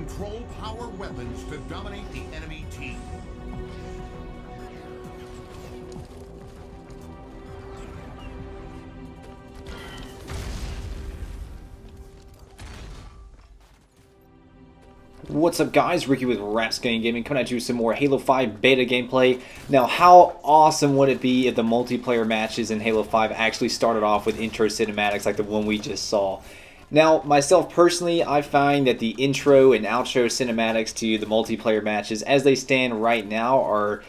control power weapons to dominate the enemy team. What's up guys, Ricky with Rapscallion Gaming coming at you with some more Halo 5 beta gameplay. Now how awesome would it be if the multiplayer matches in Halo 5 actually started off with intro cinematics like the one we just saw. Now myself personally, I find that the intro and outro cinematics to the multiplayer matches as they stand right now are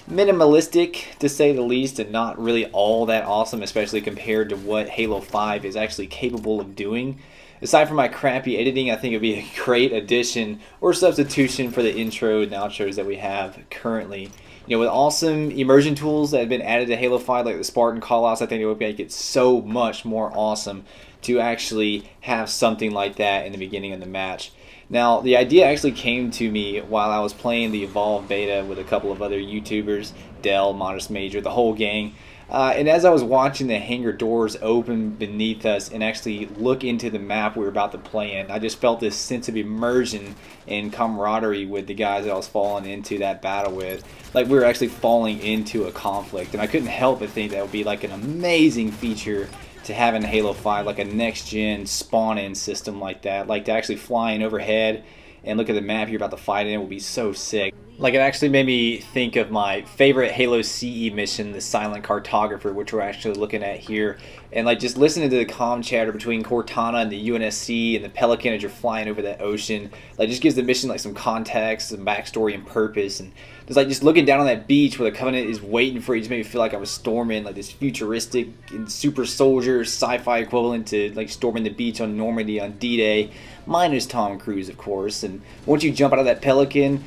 minimalistic to say the least, and not really all that awesome, especially compared to what Halo 5 is actually capable of doing. Aside from my crappy editing, I think it would be a great addition or substitution for the intro and outros that we have currently. You know, with awesome immersion tools that have been added to Halo 5, like the Spartan callouts, I think it would make it so much more awesome to actually have something like that in the beginning of the match. Now, the idea actually came to me while I was playing the Evolve beta with a couple of other YouTubers, Dell, Modest Major, the whole gang. And as I was watching the hangar doors open beneath us and actually look into the map we were about to play in, I just felt this sense of immersion and camaraderie with the guys that I was falling into that battle with. Like we were actually falling into a conflict, and I couldn't help but think that would be like an amazing feature to have in Halo 5, like a next-gen spawn-in system like that. Like to actually fly in overhead and look at the map you're about to fight in would be so sick. Like, it actually made me think of my favorite Halo CE mission, the Silent Cartographer, which we're actually looking at here. And like just listening to the comm chatter between Cortana and the UNSC and the Pelican as you're flying over that ocean, like just gives the mission like some context, some backstory and purpose. And just looking down on that beach where the Covenant is waiting for you, just made me feel like I was storming like this futuristic and super soldier sci-fi equivalent to like storming the beach on Normandy on D-Day, minus Tom Cruise of course. And once you jump out of that Pelican,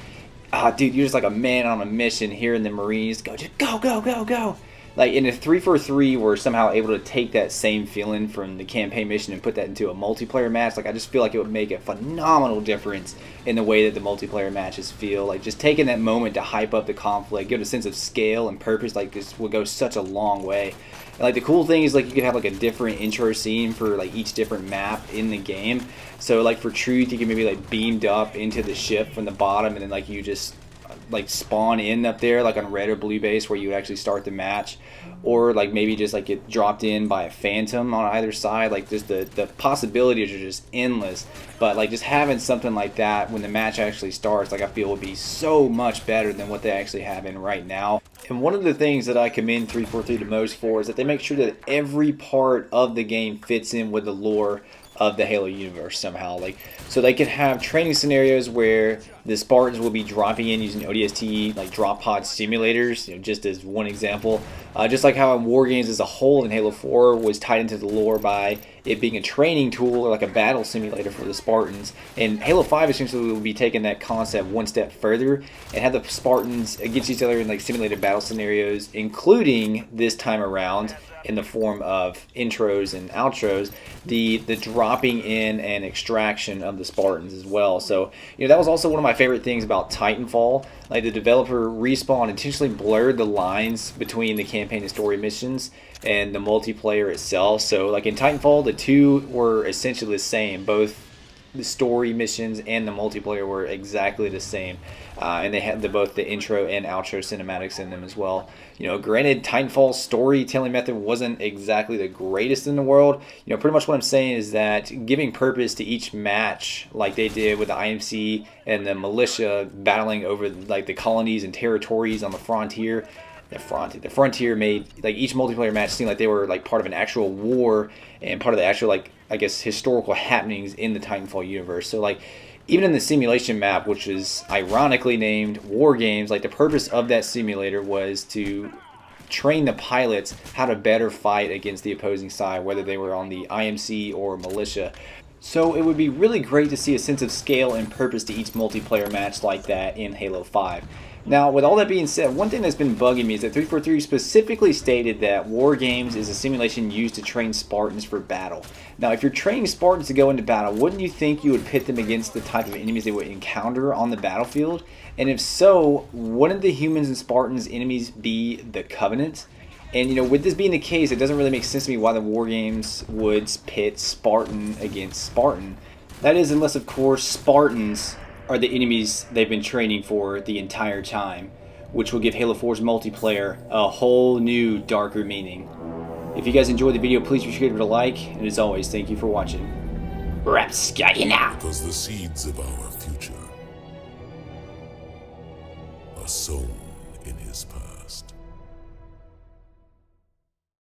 dude, you're just like a man on a mission here in the Marines. Just go, go, go, go. Like in a 343, we're somehow able to take that same feeling from the campaign mission and put that into a multiplayer match. Like I just feel like it would make a phenomenal difference in the way that the multiplayer matches feel. Like just taking that moment to hype up the conflict, give it a sense of scale and purpose. Like this will go such a long way. And like the cool thing is like you could have like a different intro scene for like each different map in the game. So like for Truth, you can maybe like beamed up into the ship from the bottom, and then like you just like spawn in up there like on red or blue base where you would actually start the match, or like maybe just like get dropped in by a phantom on either side. Like just the possibilities are just endless. But like just having something like that when the match actually starts, like I feel would be so much better than what they actually have in right now. And one of the things that I commend 343 the most for is that they make sure that every part of the game fits in with the lore of the Halo universe somehow. Like, so they could have training scenarios where the Spartans will be dropping in using ODST like drop pod simulators, you know, just as one example. Just like how in War Games as a whole in Halo 4 was tied into the lore by it being a training tool or like a battle simulator for the Spartans. And Halo 5 essentially will be taking that concept one step further and have the Spartans against each other in like simulated battle scenarios, including this time around in the form of intros and outros, the dropping in and extraction of the Spartans as well. So, you know, that was also one of my favorite things about Titanfall. Like the developer Respawn intentionally blurred the lines between the campaign and story missions and the multiplayer itself. So like in Titanfall, the two were essentially the same. Both the story missions and the multiplayer were exactly the same, and they had both the intro and outro cinematics in them as well. You know, granted, Titanfall's storytelling method wasn't exactly the greatest in the world. You know, pretty much what I'm saying is that giving purpose to each match, like they did with the IMC and the militia battling over like the colonies and territories on the frontier. The frontier made like each multiplayer match seem like they were like part of an actual war and part of the actual like I guess historical happenings in the Titanfall universe. So like even in the simulation map, which is ironically named War Games, like the purpose of that simulator was to train the pilots how to better fight against the opposing side, whether they were on the IMC or militia. So it would be really great to see a sense of scale and purpose to each multiplayer match like that in Halo 5. Now, with all that being said, one thing that's been bugging me is that 343 specifically stated that War Games is a simulation used to train Spartans for battle. Now, if you're training Spartans to go into battle, wouldn't you think you would pit them against the type of enemies they would encounter on the battlefield? And if so, wouldn't the humans and Spartans enemies be the Covenant? And, you know, with this being the case, it doesn't really make sense to me why the War Games would pit Spartan against Spartan. That is, unless, of course, Spartans are the enemies they've been training for the entire time, which will give Halo 4's multiplayer a whole new, darker meaning. If you guys enjoyed the video, please be sure to give it a like, and as always, thank you for watching. Rapscallion out! Because the seeds of our future are sown in his past.